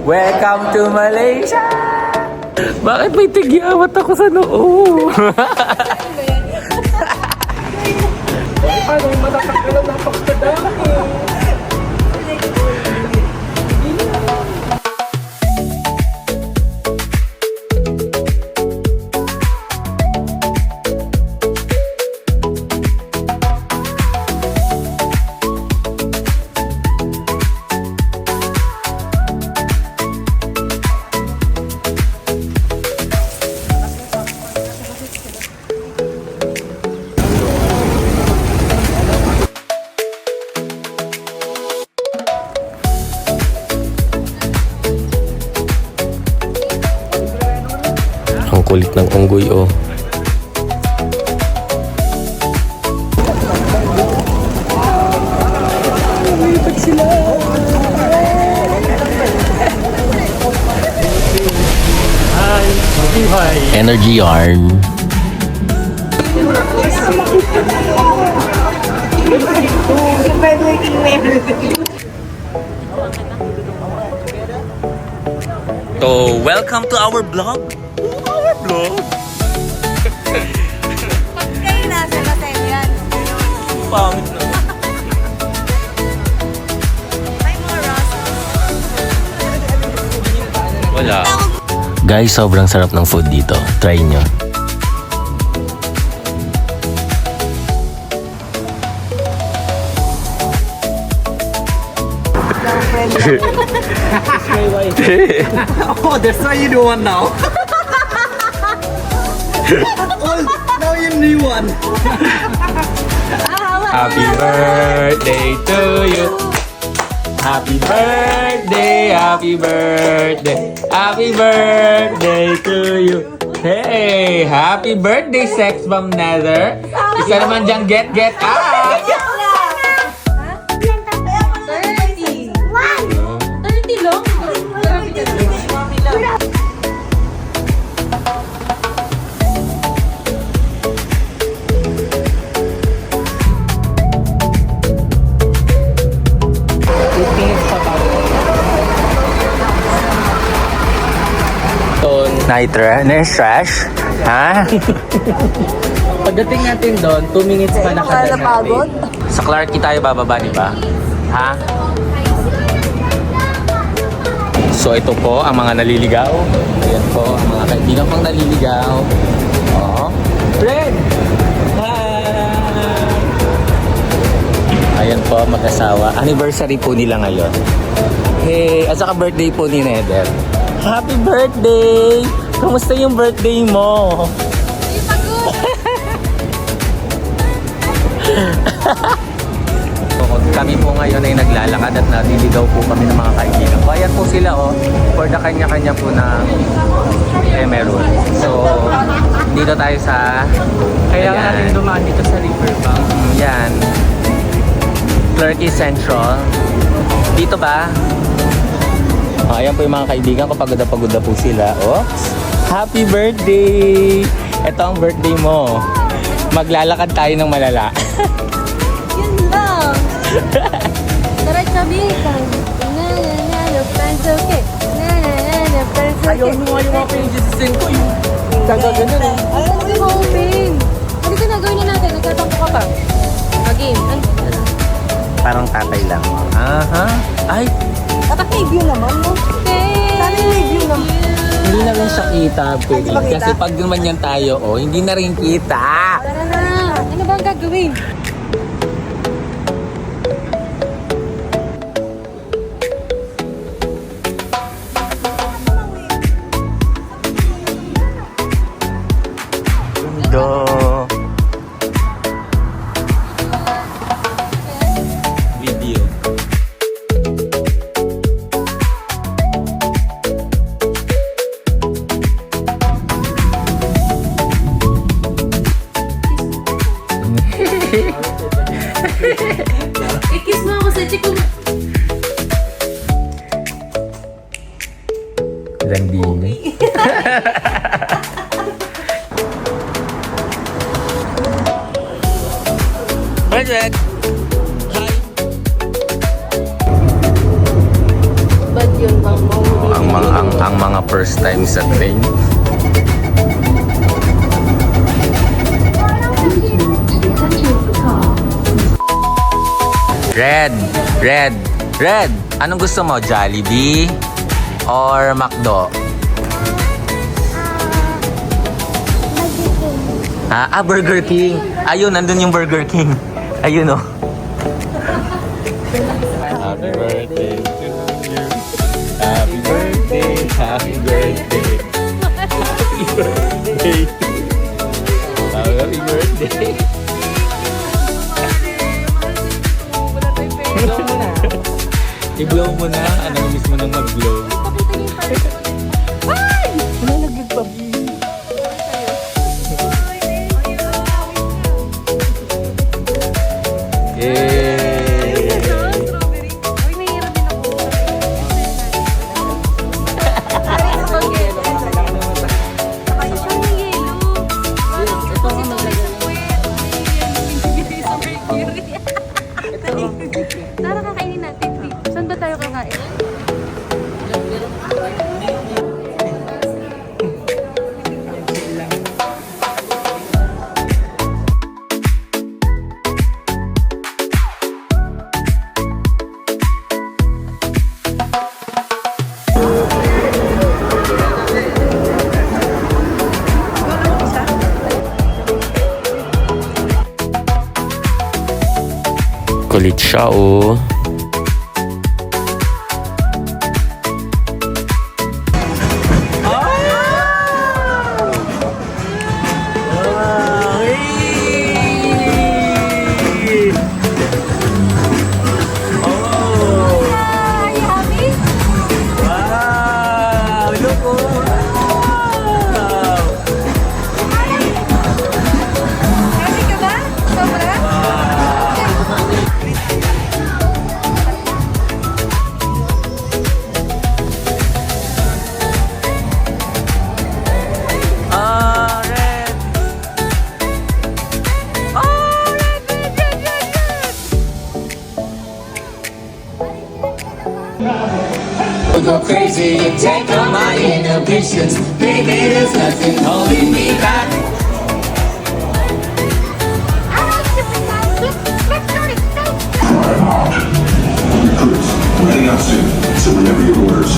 Welcome to Malaysia! Bakit may tigyawat ako sa noo? Paano yung matatakalan ng pagkadami? Ang kulit ng unggoy, oh. Lumipad sila. Energy yarn. So, welcome to our vlog. Vlog? Kayo nasa hotel yan. Pangit na. May more rasa. Wala. Guys, sobrang sarap ng food dito. Try nyo. Oh, that's why you do one now. Oh, now you need one. Happy birthday to you. Happy birthday, happy birthday, happy birthday to you. Hey, happy birthday, sex bomb Nether. Isa naman diyang get ah. 30. 30 lang? Nitra, trash? Ha? Pagdating natin doon, 2 minutes pa nakadaan Napagod? Sa Clarke tayo bababa, di ba? Ha? So ito po ang mga naliligaw. Ayan po ang mga kaibigan pang naliligaw. Oh. Fred! Hi! Ayan po, mag-asawa. Anniversary po nila ngayon. Hey, at saka birthday po ni Nether. Happy birthday! Kamusta yung birthday mo? Kami po ngayon ay naglalakad at naliligaw po kami ng mga kaibigan. So, ayan po sila, oh, for the kanya-kanya po ng Emerald. So, dito tayo sa... Kailangan natin dumaan dito sa riverbank. Yan. Clarke Central. Dito ba? Oh, ayan po yung mga kaibigan ko. Pagod na po sila. Oh, happy birthday! Ito ang birthday mo. Maglalakad tayo ng malala. Yun lang. Tara, sabihin ka. Na, friends, okay. Na, friends, okay. Ayaw mo nga yung mga pages sa ko yung gagawin eh. Ayaw mo yung open. Hindi ka na, gawin na natin. Nagtatampo ka pa. Game. Parang tatay lang. Aha. Ay, Dapat may view naman, no? Sana may view naman. hindi na rin siya kita, pwede. Hindi ba kita? Kasi pag naman yan tayo, oh, hindi na rin kita. Tara na. Ano ba ang gagawin? Do. Video. first time sa train. Red, Red, Red. Anong gusto mo? Jollibee or McDo? Burger King. Ayun, nandun yung Burger King. Ayun, oh. Happy birthday to you. Happy birthday, happy birthday. Happy birthday. Happy birthday. I-blow mo na. Ano miss mo nang mag-blow? Ay! Ano naglagpab? Yay! Strawberry. Uy, mahirap din ako. Ay, siya may yelo. Parang ito si Tomay sa puwet. Ay, sa Mercury. Tara, kakainin natin. Saan ba tayo kakain? Kulit siya, oh. Ay, happy? Wow! Look, oh! Wow! Happy ka ba? Sobra? Ah, red! Oh, red, red, red, red, red! Go crazy and take all my inhibitions. Baby, there's nothing holding me back. We're heading out soon, so whenever your orders.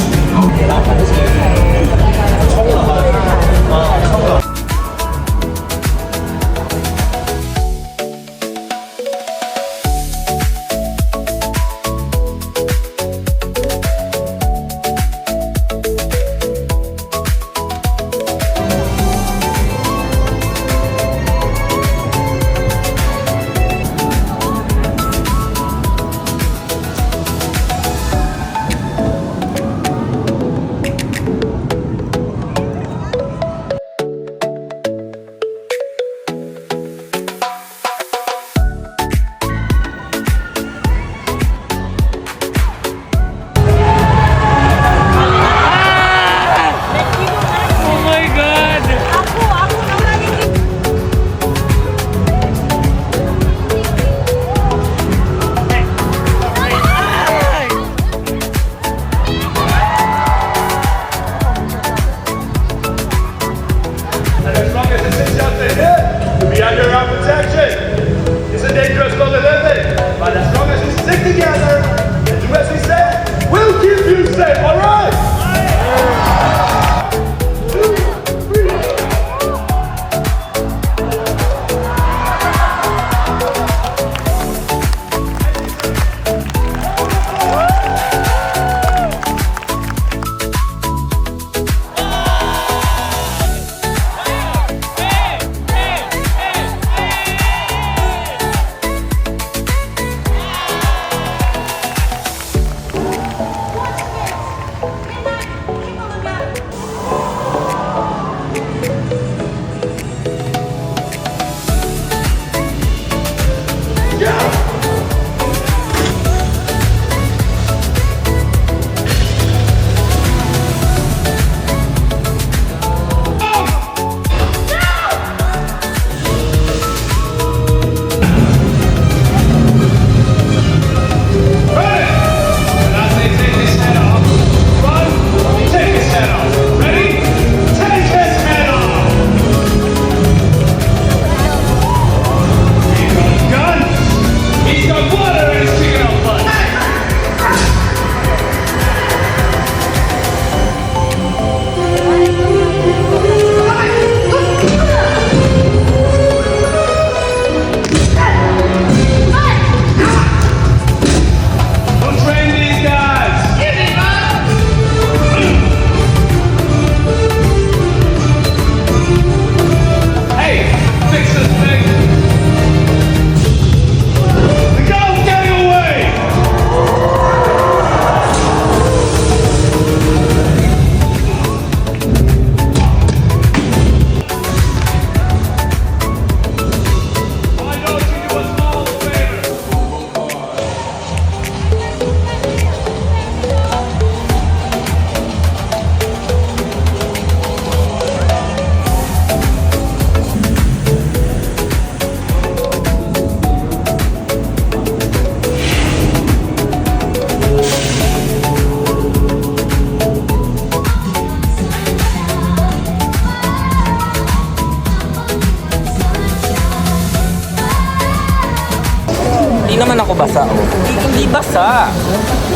Hindi basa.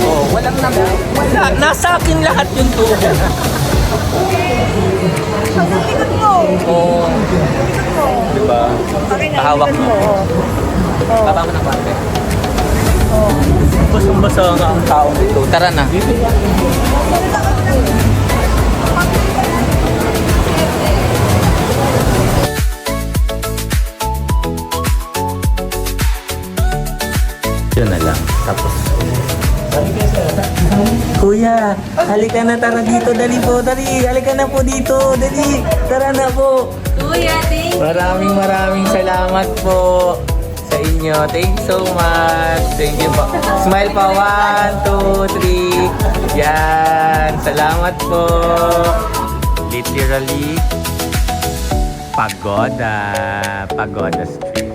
Oh, walang wala. Nasa akin lahat yung tubig. Hanggang likod mo. Oh, Likod mo. diba? Okay na, Hawak likod mo. mo. Oh. Baba mo ng konti. Basang-basa nga ang taong ito. Tara na. Yun na lang. Tapos, Kuya, halika na, tara dito, dali po, dali. Halika na po dito, dali. Tara na po. Kuya, thank you. Maraming salamat po sa inyo. Thank you so much. Thank you po. Smile pa. 1, 2, 3. Yan. Salamat po. Literally, Pagoda. Pagoda Street.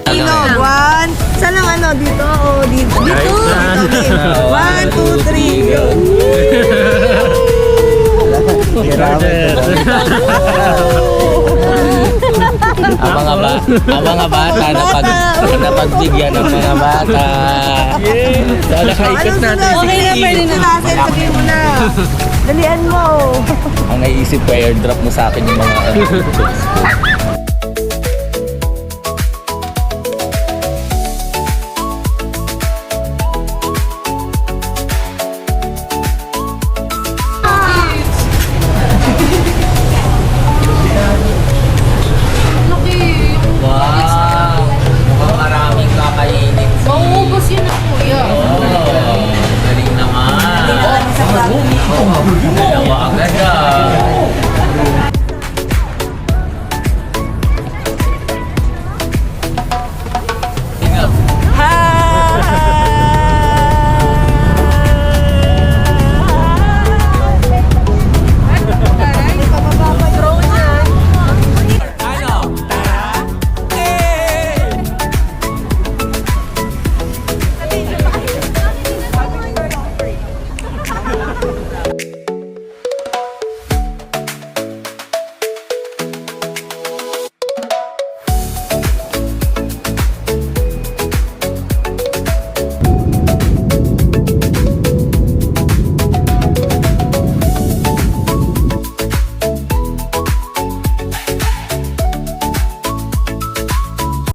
Ilog, 1. Saan ang ano? Dito o dito? Dito. Okay. 1, 2, 3, go. Ang mga bata napagbigyan ng mga bata. Sana kaikot natin. Okay na, pwede na. Sabihin mo na. Dalian mo. Ang naisip ko, airdrop mo sa akin yung mga